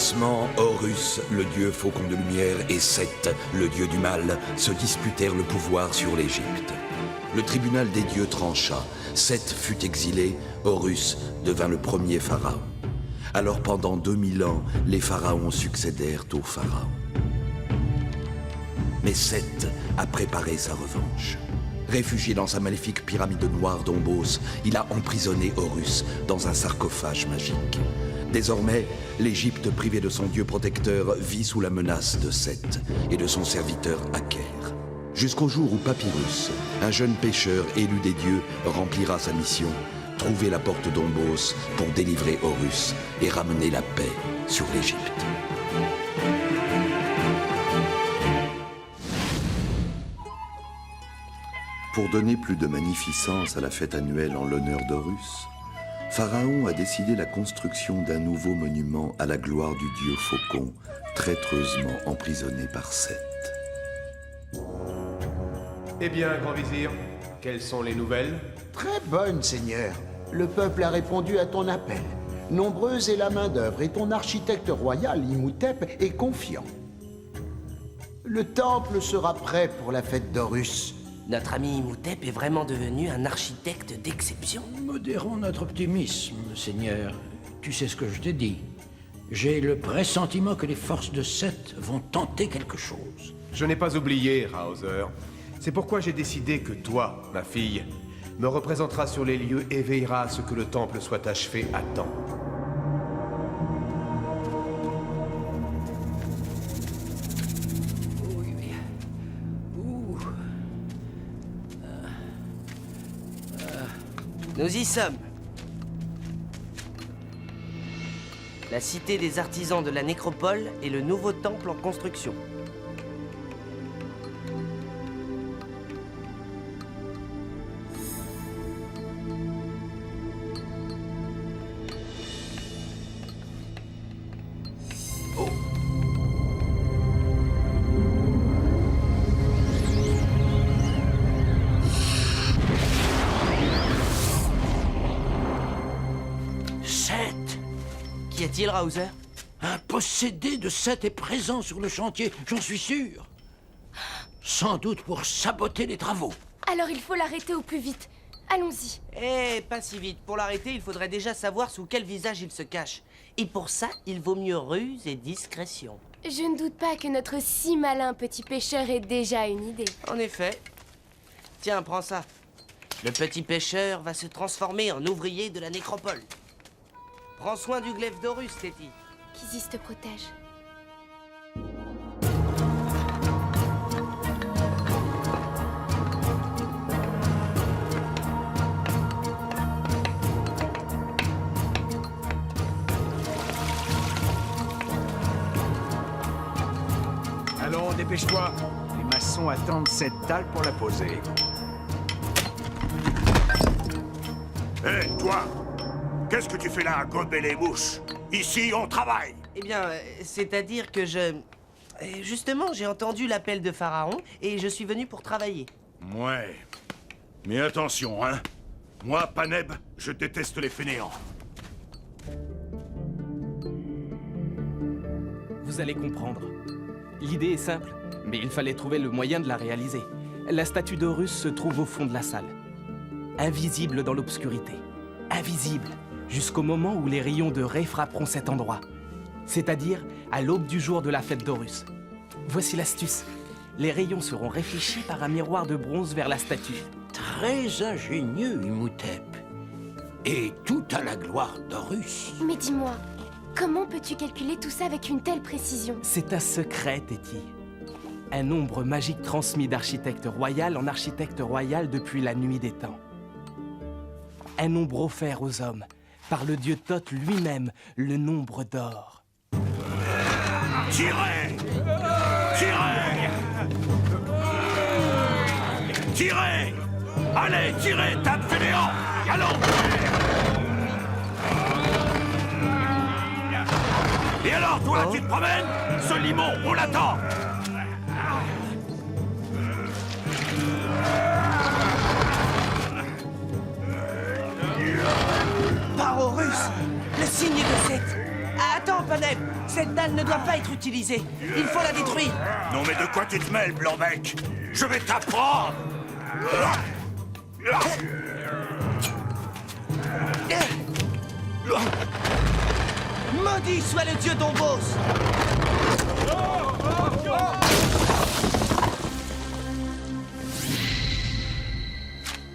commencement, Horus, le dieu faucon de lumière, et Seth, le dieu du mal, se disputèrent le pouvoir sur l'Égypte. Le tribunal des dieux trancha. Seth fut exilé, Horus devint le premier pharaon. Alors pendant 2000 ans, les pharaons succédèrent aux pharaons. Mais Seth a préparé sa revanche. Réfugié dans sa maléfique pyramide noire d'Ombos, il a emprisonné Horus dans un sarcophage magique. Désormais, l'Égypte privée de son dieu protecteur vit sous la menace de Seth et de son serviteur Aker. Jusqu'au jour où Papyrus, un jeune pêcheur élu des dieux, remplira sa mission, trouver la porte d'Ombos pour délivrer Horus et ramener la paix sur l'Égypte. Pour donner plus de magnificence à la fête annuelle en l'honneur d'Horus, Pharaon a décidé la construction d'un nouveau monument à la gloire du dieu faucon, traîtreusement emprisonné par Seth. Eh bien, grand vizir, quelles sont les nouvelles? Très bonne, Seigneur. Le peuple a répondu à ton appel. Nombreuse est la main-d'œuvre et ton architecte royal, Imhotep, est confiant. Le temple sera prêt pour la fête d'Horus. Notre ami Imhotep est vraiment devenu un architecte d'exception. Modérons notre optimisme, Seigneur. Tu sais ce que je t'ai dit. J'ai le pressentiment que les forces de Seth vont tenter quelque chose. Je n'ai pas oublié, Hauser. C'est pourquoi j'ai décidé que toi, ma fille, me représenteras sur les lieux et veilleras à ce que le temple soit achevé à temps. Nous y sommes. La cité des artisans de la nécropole et le nouveau temple en construction. Qu'y a-t-il, Hauser? Un possédé de Seth est présent sur le chantier, j'en suis sûr. Sans doute pour saboter les travaux. Alors il faut l'arrêter au plus vite. Allons-y. Eh, pas si vite. Pour l'arrêter, il faudrait déjà savoir sous quel visage il se cache. Et pour ça, il vaut mieux ruse et discrétion. Je ne doute pas que notre si malin petit pêcheur ait déjà une idée. En effet. Tiens, prends ça. Le petit pêcheur va se transformer en ouvrier de la nécropole. Prends soin du glaive d'Horus, Téti. Qu'Isis te protège. Allons, dépêche-toi. Les maçons attendent cette dalle pour la poser. Hé, toi! Qu'est-ce que tu fais là à gober les mouches? Ici, on travaille! Eh bien, c'est-à-dire que justement, j'ai entendu l'appel de Pharaon et je suis venu pour travailler. Ouais. Mais attention, hein. Moi, Paneb, je déteste les fainéants. Vous allez comprendre. L'idée est simple, mais il fallait trouver le moyen de la réaliser. La statue d'Horus se trouve au fond de la salle. Invisible dans l'obscurité. Invisible jusqu'au moment où les rayons de Ré frapperont cet endroit. C'est-à-dire à l'aube du jour de la fête d'Horus. Voici l'astuce. Les rayons seront réfléchis par un miroir de bronze vers la statue. Très ingénieux, Imhotep. Et tout à la gloire d'Horus. Mais dis-moi, comment peux-tu calculer tout ça avec une telle précision? C'est un secret, Téti. Un nombre magique transmis d'architecte royal en architecte royal depuis la nuit des temps. Un nombre offert aux hommes par le dieu Thoth lui-même, le nombre d'or. Tirez! Tirez! Tirez! Allez, tirez, tape fainéant! Allons! Et alors, toi, tu te promènes? Ce limon, on l'attend! Par Horus, le signe de Seth. Attends, Panem! Cette dalle ne doit pas être utilisée! Il faut la détruire! Non mais de quoi tu te mêles, Blanc-Bec? Je vais t'apprendre! Maudit soit le dieu d'Ombos!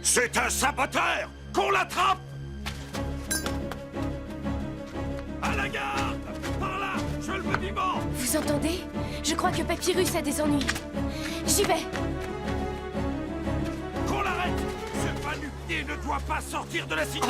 C'est un saboteur! Qu'on l'attrape! À la garde! Par là! Je le veux vivant! Vous entendez? Je crois que Papyrus a des ennuis. J'y vais. Qu'on l'arrête! Ce va-nu-pied ne doit pas sortir de la cité!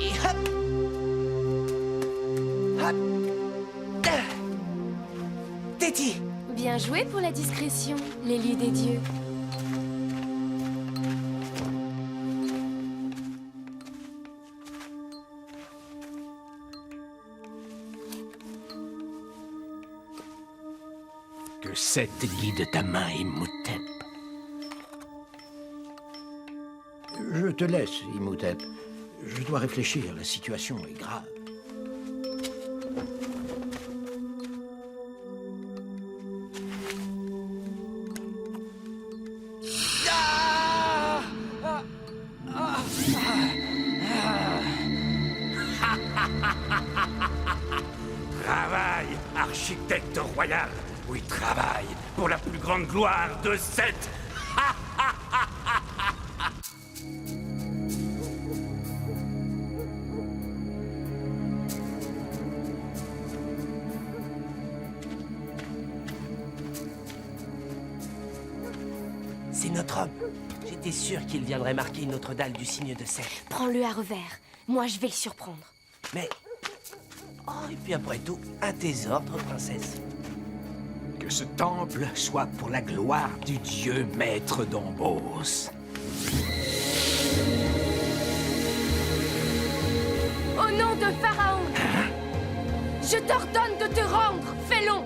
Et hop! Hop! Téti! Bien joué pour la discrétion, l'élu des dieux. Que Seth guide ta main, Imhotep. Je te laisse, Imhotep. Je dois réfléchir, la situation est grave. Travaille, architecte royal! Oui, travaille pour la plus grande gloire de Seth! C'est notre homme. J'étais sûr qu'il viendrait marquer notre dalle du signe de Seth. Prends-le à revers. Moi, je vais le surprendre. Mais... Oh, et puis après tout, à tes ordres, princesse. Que ce temple soit pour la gloire du dieu maître d'Ombos. Au nom de Pharaon, je t'ordonne de te rendre, Félon.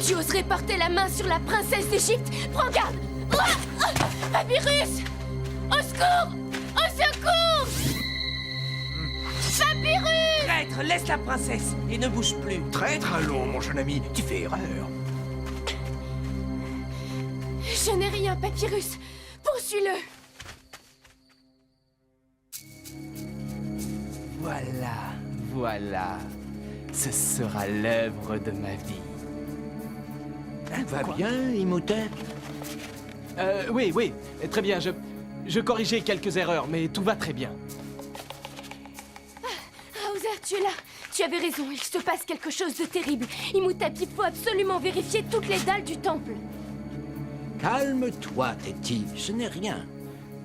Tu oserais porter la main sur la princesse d'Égypte? Prends garde! Papyrus! Au secours! Au secours! Papyrus! Traître, laisse la princesse et ne bouge plus. Traître, allons, mon jeune ami, tu fais erreur. Je n'ai rien, Papyrus. Poursuis-le. Voilà. Ce sera l'œuvre de ma vie. Va bien, Imhotep? Oui, très bien. Je corrigeais quelques erreurs, mais tout va très bien. Hauser, tu es là. Tu avais raison, il se passe quelque chose de terrible. Imhotep, il faut absolument vérifier toutes les dalles du temple. Calme-toi, Téti, ce n'est rien.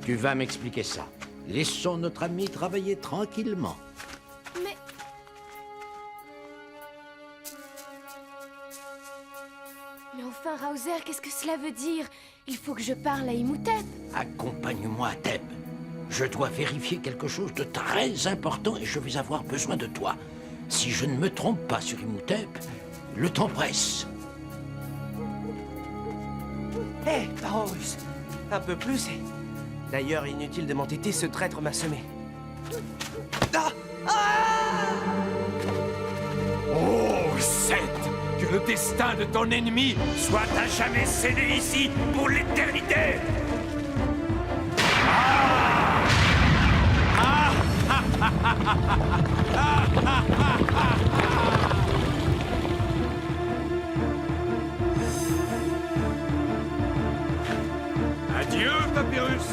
Tu vas m'expliquer ça. Laissons notre ami travailler tranquillement. Mais... Mais enfin, Hauser, qu'est-ce que cela veut dire? Il faut que je parle à Imhotep. Accompagne-moi, Thèbes. Je dois vérifier quelque chose de très important et je vais avoir besoin de toi. Si je ne me trompe pas sur Imhotep, le temps presse. Hé, Horus, un peu plus et... D'ailleurs, inutile de m'entêter, ce traître m'a semé. Oh, Seth! Que le destin de ton ennemi soit à jamais scellé ici pour l'éternité! Adieu, Papyrus!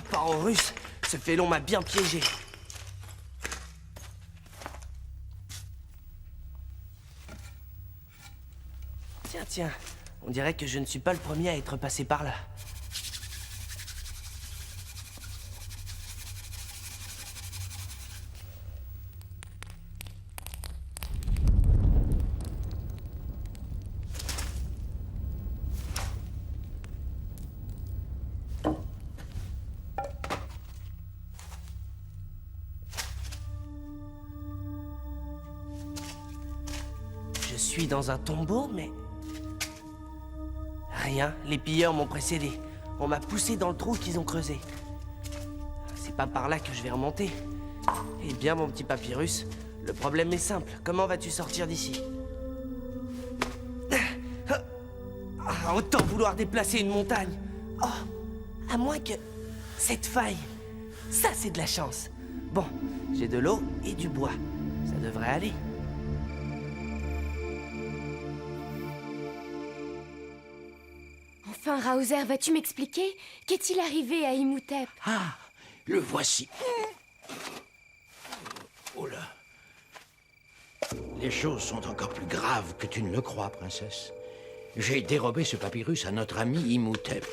Par Horus, ce félon m'a bien piégé. Tiens, on dirait que je ne suis pas le premier à être passé par là. Je suis dans un tombeau, mais... Rien, les pilleurs m'ont précédé. On m'a poussé dans le trou qu'ils ont creusé. C'est pas par là que je vais remonter. Eh bien, mon petit papyrus, le problème est simple. Comment vas-tu sortir d'ici? Ah, autant vouloir déplacer une montagne. Oh, à moins que... Cette faille. Ça, c'est de la chance. Bon, j'ai de l'eau et du bois. Ça devrait aller. Enfin, Raozer, vas-tu m'expliquer? Qu'est-il arrivé à Imhotep? Ah, le voici. Oh là. Les choses sont encore plus graves que tu ne le crois, princesse. J'ai dérobé ce papyrus à notre ami Imhotep.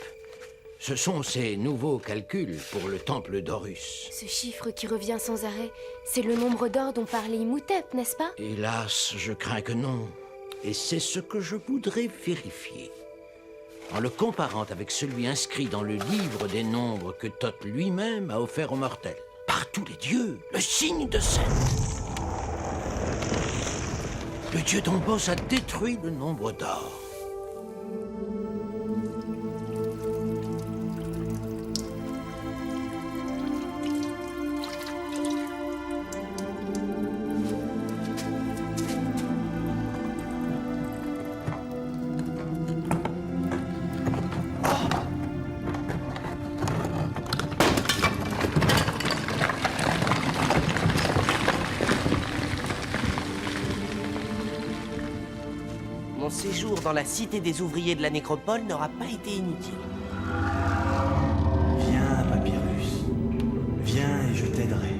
Ce sont ses nouveaux calculs pour le temple d'Horus. Ce chiffre qui revient sans arrêt, c'est le nombre d'or dont parlait Imhotep, n'est-ce pas? Hélas, je crains que non. Et c'est ce que je voudrais vérifier. En le comparant avec celui inscrit dans le livre des nombres que Thoth lui-même a offert aux mortels. Par tous les dieux, le signe de Seth. Le dieu Dombos a détruit le nombre d'or. Mon séjour dans la cité des ouvriers de la nécropole n'aura pas été inutile. Viens, Papyrus. Viens et je t'aiderai.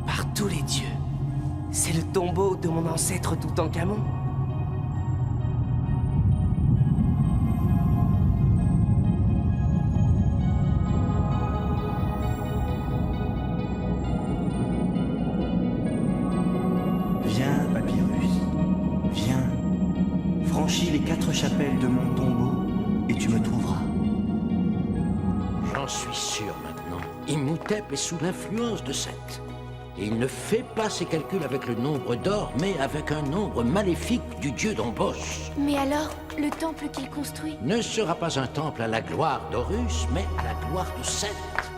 Par tous les dieux, c'est le tombeau de mon ancêtre Toutankhamon. Viens, Papyrus. Viens. Franchis les 4 chapelles de mon tombeau et tu me trouveras. J'en suis sûr maintenant. Imhotep est sous l'influence de Seth. Et il ne fait pas ses calculs avec le nombre d'or, mais avec un nombre maléfique du dieu Dombos. Mais alors, le temple qu'il construit? Ne sera pas un temple à la gloire d'Horus, mais à la gloire de Seth.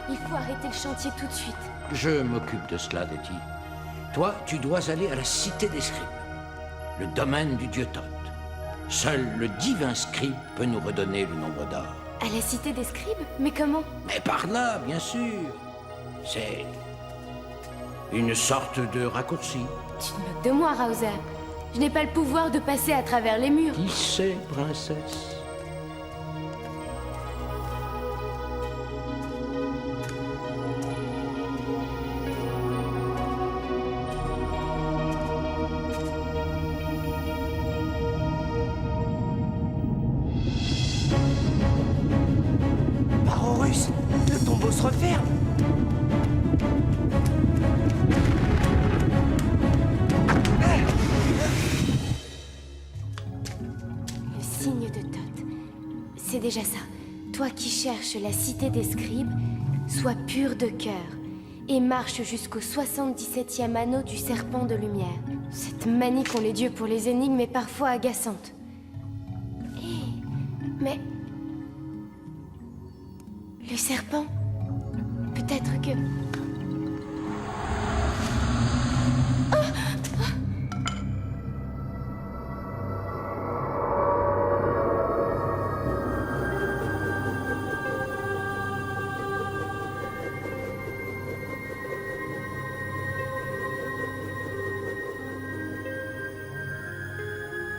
Il faut arrêter le chantier tout de suite. Je m'occupe de cela, Déti. Toi, tu dois aller à la cité des scribes, le domaine du dieu Thoth. Seul le divin scribe peut nous redonner le nombre d'or. À la cité des scribes? Mais comment? Mais par là, bien sûr. C'est une sorte de raccourci. Tu te moques de moi, Raozer. Je n'ai pas le pouvoir de passer à travers les murs. Qui sait, princesse? Par Horus, le tombeau se referme. Le signe de Thoth. C'est déjà ça. Toi qui cherches la cité des scribes, sois pur de cœur et marche jusqu'au 77e anneau du serpent de lumière. Cette manie qu'ont les dieux pour les énigmes est parfois agaçante. Mais... le serpent? Peut-être que...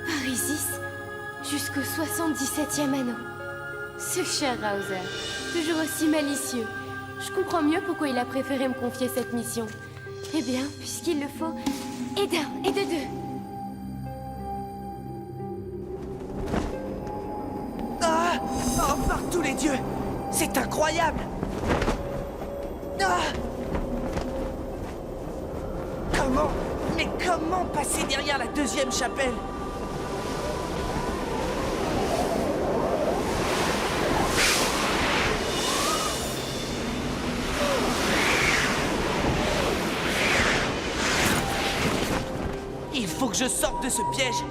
Par Isis, jusqu'au 77e anneau. Ce cher Raozer, toujours aussi malicieux. Je comprends mieux pourquoi il a préféré me confier cette mission. Eh bien, puisqu'il le faut, et d'un, et de deux. Ah! Oh, par tous les dieux! C'est incroyable! Ah! Mais comment passer derrière la deuxième chapelle? Il faut que je sorte de ce piège.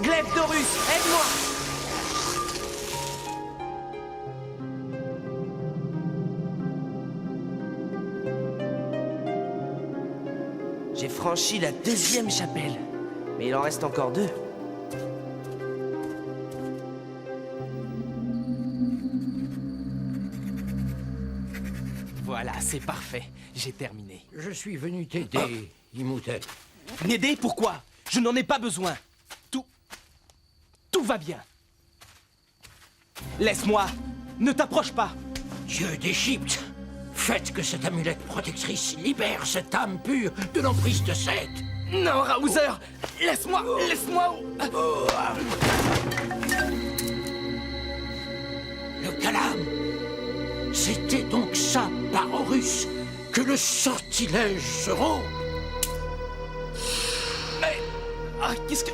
Glaive d'Horus, aide-moi! J'ai franchi la deuxième chapelle, mais il en reste encore deux. Voilà, c'est parfait. J'ai terminé. Je suis venu t'aider, Imhotep. M'aider, pourquoi? Je n'en ai pas besoin. Tout va bien. Laisse-moi. Ne t'approche pas. Dieu d'Égypte, faites que cette amulette protectrice libère cette âme pure de l'emprise de Seth. Non, Raouzer. Laisse-moi. Le calame. C'était donc ça, par Horus, que le sortilège se rompt. Mais... qu'est-ce que...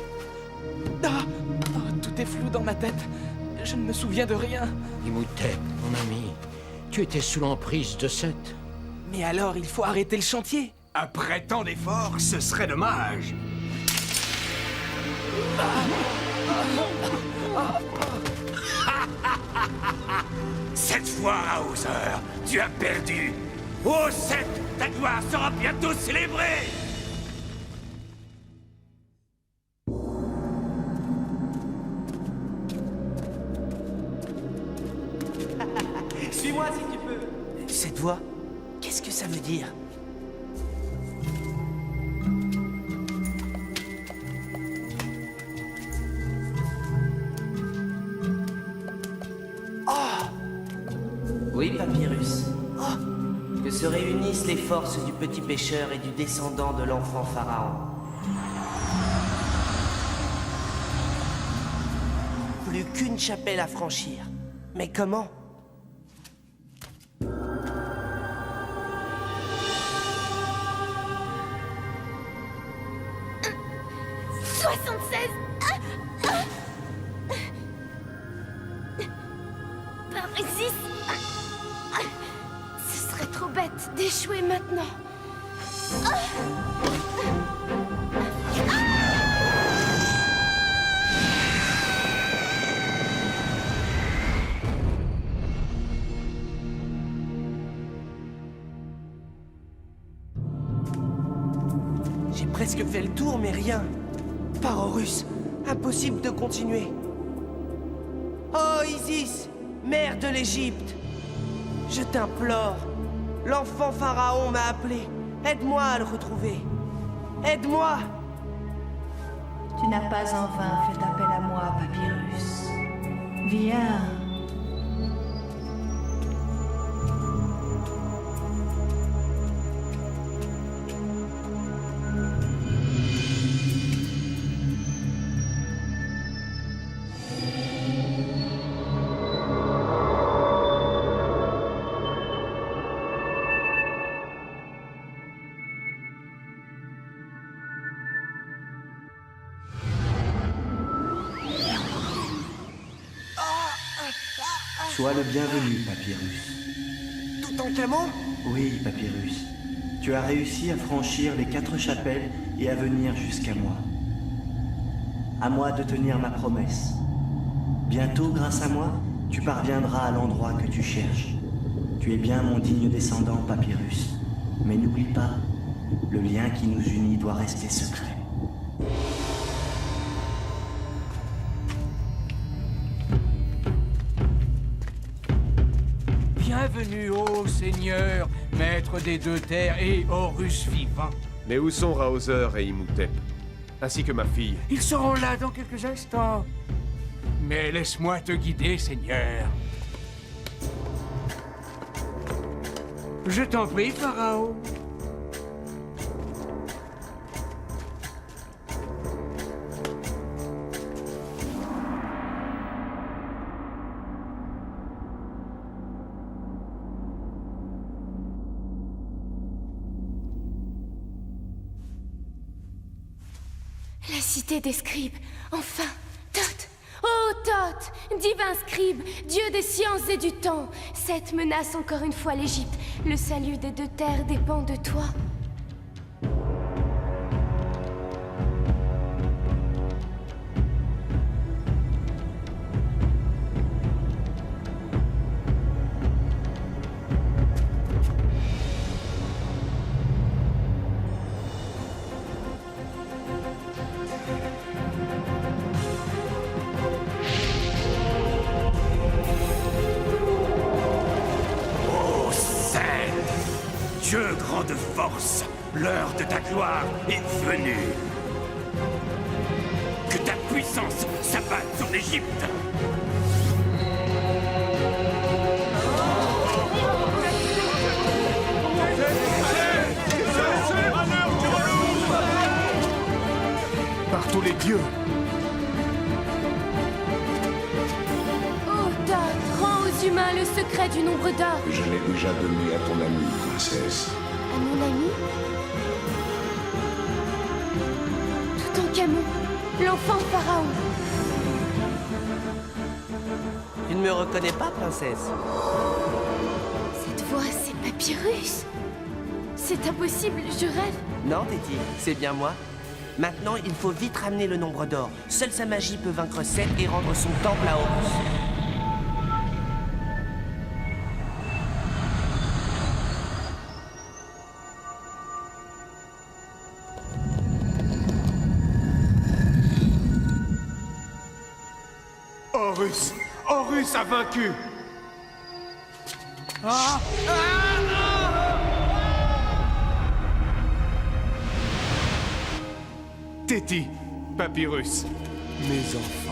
tout est flou dans ma tête. Je ne me souviens de rien. Imhotep, mon ami, tu étais sous l'emprise de Seth. Mais alors, il faut arrêter le chantier. Après tant d'efforts, ce serait dommage. Cette fois, Raouzer, tu as perdu. Oh, Seth, ta gloire sera bientôt célébrée. Suis-moi si tu peux. Cette voix, qu'est-ce que ça veut dire? Oui, Papyrus. Que se réunissent les forces du petit pêcheur et du descendant de l'enfant pharaon. Plus qu'une chapelle à franchir. Mais comment? Ce serait trop bête d'échouer maintenant. J'ai presque fait le tour, mais rien. Par Horus, impossible de continuer. Oh, Isis, mère de l'Égypte, je t'implore. L'enfant pharaon m'a appelé. Aide-moi à le retrouver. Aide-moi! Tu n'as pas en vain fait appel à moi, Papyrus. Viens. Sois le bienvenu, Papyrus. Toutankhamon? Oui, Papyrus. Tu as réussi à franchir les 4 chapelles et à venir jusqu'à moi. À moi de tenir ma promesse. Bientôt, grâce à moi, tu parviendras à l'endroit que tu cherches. Tu es bien mon digne descendant, Papyrus. Mais n'oublie pas, le lien qui nous unit doit rester secret. Bienvenue, ô Seigneur, maître des deux terres et Horus vivant. Mais où sont Raouzer et Imhotep? Ainsi que ma fille. Ils seront là dans quelques instants. Mais laisse-moi te guider, Seigneur. Je t'en prie, Pharaon. La cité des scribes, enfin! Thoth! Oh Thoth! Divin scribe, dieu des sciences et du temps! Cette menace encore une fois l'Égypte. Le salut des deux terres dépend de toi. Dieu grand de force, l'heure de ta gloire est venue. Que ta puissance s'abatte sur l'Égypte. Par tous les dieux! Oh Thoth, rends aux humains le secret du nombre d'or. Je l'ai déjà donné à ton ami, princesse. À mon ami Toutankhamon, l'enfant pharaon. Tu ne me reconnais pas, princesse? Cette voix, c'est Papyrus. C'est impossible, je rêve. Non, Téti, c'est bien moi. Maintenant, il faut vite ramener le nombre d'or. Seule sa magie peut vaincre Seth et rendre son temple à Horus. Horus! Horus a vaincu! Téti, Papyrus, mes enfants.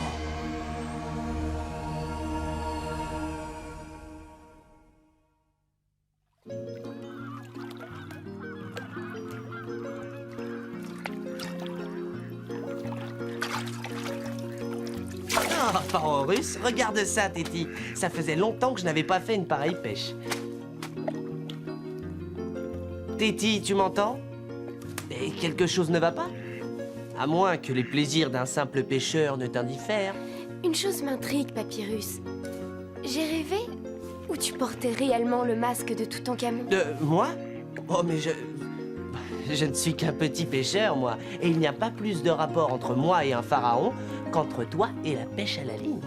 Enfin, Horus, regarde ça, Téti. Ça faisait longtemps que je n'avais pas fait une pareille pêche. Téti, tu m'entends? Et quelque chose ne va pas? À moins que les plaisirs d'un simple pêcheur ne t'indiffèrent. Une chose m'intrigue, Papyrus. J'ai rêvé ou tu portais réellement le masque de Toutankhamon? Moi? Oh, mais je ne suis qu'un petit pêcheur, moi. Et il n'y a pas plus de rapport entre moi et un pharaon qu'entre toi et la pêche à la ligne.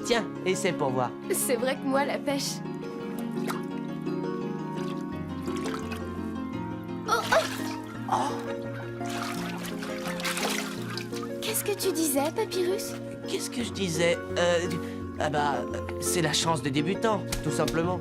Tiens, essaie pour voir. C'est vrai que moi, la pêche... Qu'est-ce que tu disais, Papyrus? Qu'est-ce que je disais? Ah bah, c'est la chance des débutants, tout simplement.